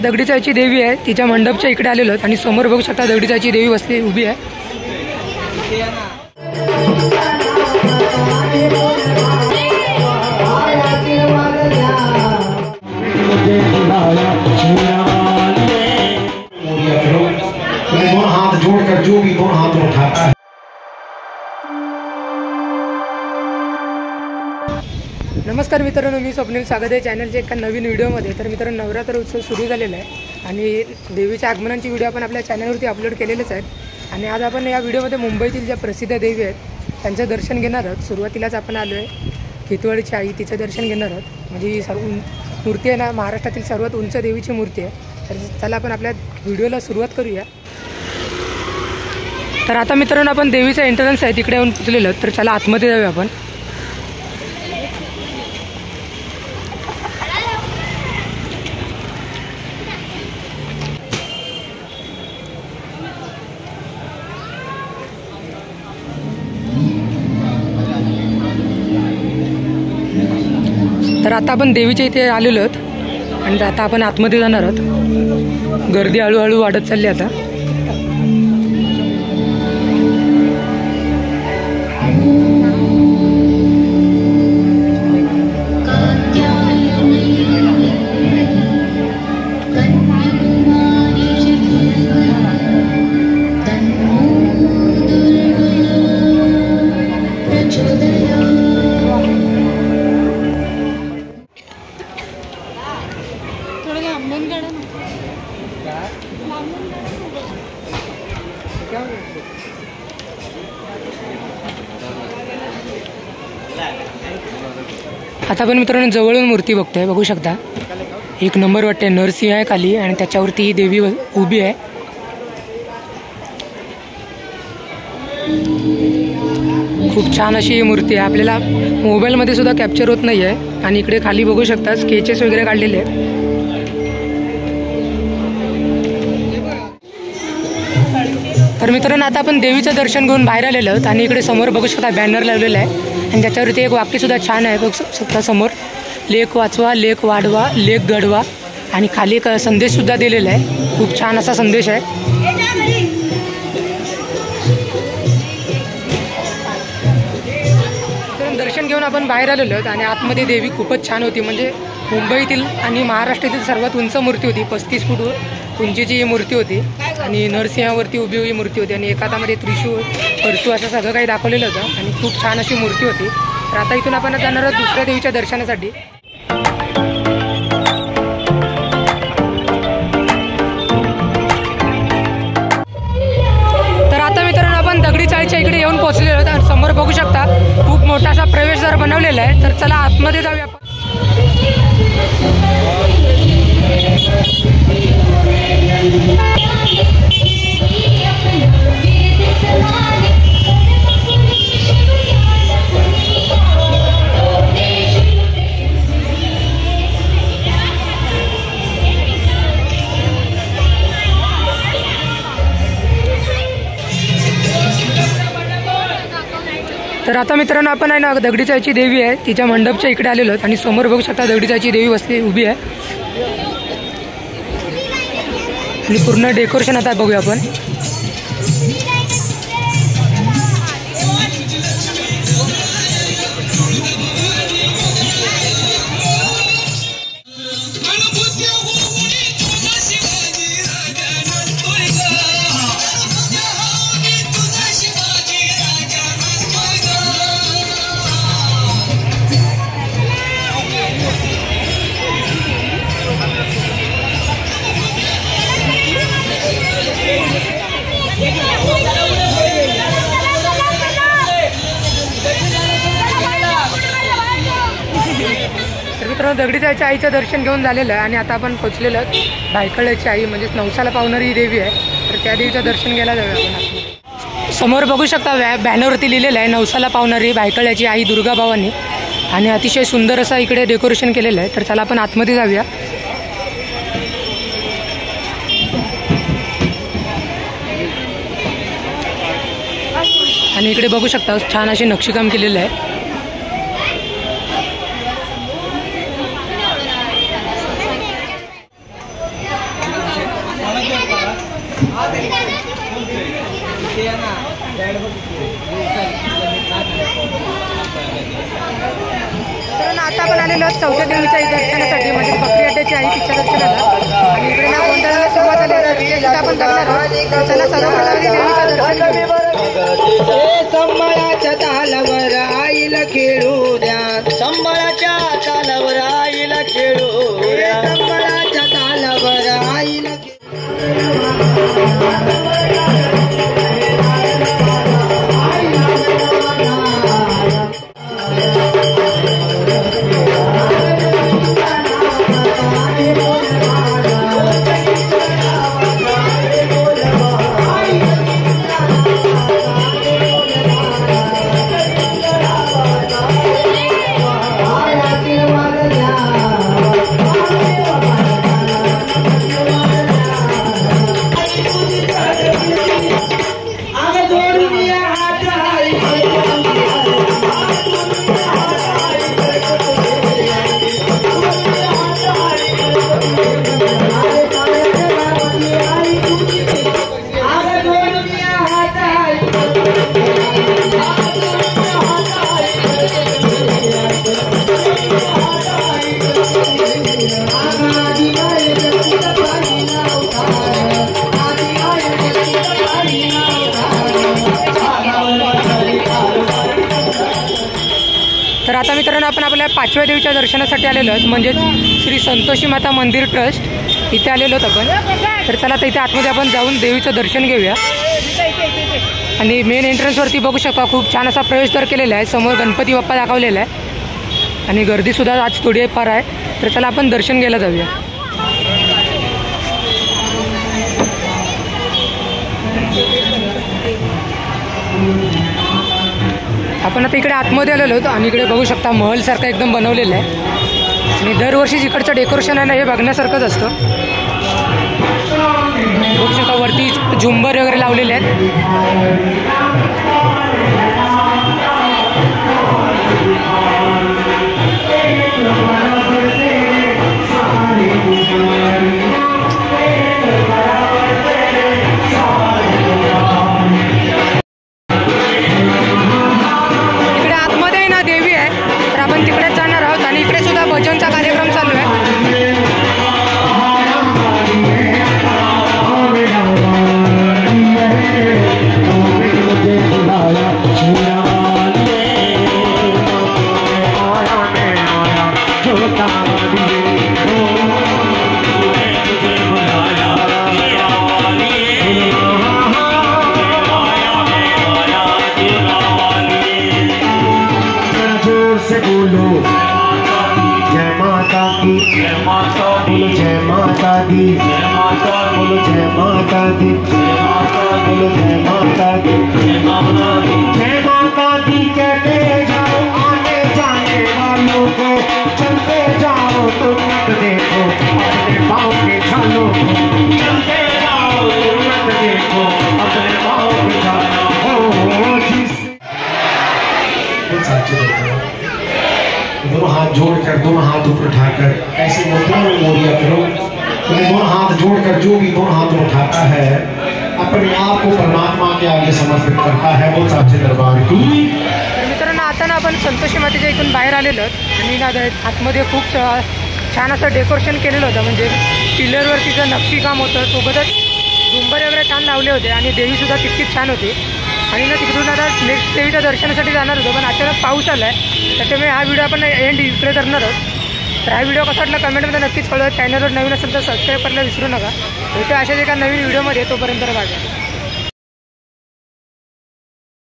दगडी चाळीची देवी आहे, तिच्या मंडपच्या इकडे आलेलो आहोत आणि समोर बघू शकता दगडी चाळीची देवी बसली उभी आहे। हाथ जोड़कर जो भी दोनों हाथ उठाता है। नमस्कार मित्रांनो, मी स्वप्नील, स्वागत आहे चॅनलच्या एका नवीन व्हिडिओमध्ये। तर मित्रांनो, नवरात्र उत्सव सुरू झालेला आहे आणि देवीच्या आगमनाची व्हिडिओ आपण आपल्या चॅनलवरती अपलोड केलेलेच आहेत आणि आज आपण या व्हिडिओमध्ये मुंबईतील ज्या प्रसिद्ध देवी आहेत त्यांचं दर्शन घेणार आहोत। सुरुवातीलाच आपण आलो आहे खेतवाडीची आई, तिचं दर्शन घेणार आहोत। म्हणजे ही सर्व मूर्ती आहे ना, महाराष्ट्रातील सर्वात उंच देवीची मूर्ती आहे। तर चला आपण आपल्या व्हिडिओला सुरुवात करूया। तर आता मित्रांनो, आपण देवीचा एंट्रन्स आहे तिकडे येऊन पोचलेलो आहोत। तर चला आतमध्ये जाऊया आपण। तर आता आपण देवीच्या इथे आलेलो आहोत आणि आता आपण आतमध्ये जाणार आहोत। गर्दी हळूहळू वाढत चालली आता। आता आपण मित्रांनो जवळून मूर्ती बघतोय, बघू शकता एक नंबर वाटते। नरसिंह आहे खाली आणि त्याच्यावरती ही देवी उभी आहे। खूप छान अशी मूर्ती आहे, आपल्याला मोबाईलमध्ये सुद्धा कॅप्चर होत नाही आहे। आणि इकडे खाली बघू शकता स्केचेस वगैरे काढलेले आहेत। तर मित्रांनो, आता आपण देवीचं दर्शन घेऊन बाहेर आलेलो आहोत आणि इकडे समोर बघू शकता बॅनर लावलेला आहे आणि त्याच्यावरती एक वाक्य सुद्धा छान आहे, बघू शकता समोर, लेख वाचवा, लेख वाढवा, लेख घडवा। आणि खाली एक संदेश सुद्धा दिलेला आहे, खूप छान असा संदेश आहे। दर्शन घेऊन आपण बाहेर आलेलो आहोत आणि आतमध्ये देवी खूपच छान होती। म्हणजे मुंबईतील आणि महाराष्ट्रातील सर्वात उंच मूर्ती होती। 35 फूट उंचीची ही मूर्ती होती आणि नरसिंहावरती उभी हुई मूर्ती होती आणि एका हातामध्ये त्रिशूळ, परशू असं सगळं काही दाखवलेलं होतं आणि खूप छान अशी मूर्ती होती। तर आता इथून आपण जाणार आहोत दुसऱ्या देवीच्या दर्शनासाठी। तर आता मित्रांनो, आपण दगडी चाळीच्या इकडे येऊन पोहोचलेलो आहोत आणि समोर बघू शकता खूप मोठा असा प्रवेशद्वार बनवलेला आहे। तर चला आतमध्ये जाऊया आपण। तर आता मित्रांनो, आपण आहे ना दगडी चाळीची देवी आहे तिच्या मंडपच्या इकडे आलेलो आहोत आणि समोर बघू शकता दगडी चाळीची देवी बसली उभी आहे आणि पूर्ण डेकोरेशन आता बघूया आपण। दगडी चाळीच्या आईचं दर्शन घेऊन झालेलं आहे आणि आता आपण पोचलेलो आहोत भायखळ्याची आई, म्हणजे नवसाला पावणारी देवी आहे। तर त्या देवीचं दर्शन घ्यायला जाऊया आपण। समोर बघू शकता बॅनरवरती लिहिलेलं आहे नवसाला पावणारी भायखळ्याची आई दुर्गा भवानी आणि अतिशय सुंदर असं इकडे डेकोरेशन केलेलं आहे। तर चला आपण आतमध्ये जाऊया। आणि इकडे बघू शकता छान असे नक्षीकाम केलेलं आहे। आता आपण आलेलो आहोत चौथ्या देवीच्या दर्शनासाठी, म्हणजे बकरी अड्ड्याची आई तिच्या दर्शनाला. आणि इकडे ना गोंधळाला सुरुवात झाली आहे, तिथे सुद्धा आपण बघणार आहोत. चला सर्वप्रथम देवीचं दर्शन घेऊ. संबळाच्या तालावर आईला खेळू द्या, संबळाच्या तालावर आईला खेळू द्या, संबळाच्या तालावर आईला तर आता मित्रांनो आपण आपल्या 5व्या देवीच्या दर्शनासाठी आलेलो आहोत, म्हणजेच श्री संतोषी माता मंदिर ट्रस्ट इथे आलेलो आहोत आपण. तर चला आता इथे आतमध्ये आपण जाऊन देवीचं दर्शन घेऊया. आणि मेन एंट्रन्सवरती बघू शकता खूप छान असा प्रवेशद्वार केलेला आहे, समोर गणपती बाप्पा दाखवलेला आहे आणि गर्दीसुद्धा आज थोडी फार आहे. तर चला आपण दर्शन घ्यायला जाऊया. आपण आता इकडे आतमध्ये आलेलो होतो आणि इकडे बघू शकता महलसारखं एकदम बनवलेलं आहे. आणि दरवर्षी इकडचं डेकोरेशन आहे ना हे बघण्यासारखंच असतं. बघू शकता वरती झुंबर वगैरे लावलेले आहेत. भजनचा कार्यक्रम चालू आहे. जय माता दी, जय माता दी, जय माता बोलो, जय माता दी, जय माता बोलो, जय माता दी, जय माता दी, जय माता दी कहते जाओ आने जाने वालों को, चलते जाओ तुम मत देखो अपने पाँव के छालों को, चलते जाओ तुम मत देखो अपने पाँव के छालों को. दोनों हाथ जोड़कर, दोनों हाथ ऊपर उठाकर ऐसे मुद्रा में मोरिया करो. दोनों हाथ जोड़कर जो भी दोनों हाथ उठाता है अपने आप को परमात्मा के आगे समर्पित करता है. वो साचे दरबार की. मित्रांनो आता ना आपण संतोषी मातेच्या इथून बाहेर आलेलो आहोत आणि ना आतमध्ये खूप छान असं डेकोरेशन केलेलं होतं. म्हणजे पिलरवर तिचं नक्षीकाम होतं, सोबतच झुंबर वगैरे छान लावले होते आणि देवीसुद्धा तितकीच छान होती. आणि ना तिकडून आता नेक्स्ट देवीच्या दर्शनासाठी जाणार होतो, पण अचानक पाऊस आला आहे, त्याच्यामुळे हा व्हिडिओ आपण एंड इकडे करणार आहोत. तर हा व्हिडिओ कसा वाटला कमेंटमध्ये नक्कीच कळवा. चॅनलवर नवीन असेल तर सबस्क्राईब करायला विसरू नका. भेटू अशाच एका नवीन व्हिडिओमध्ये. तोपर्यंत बघा.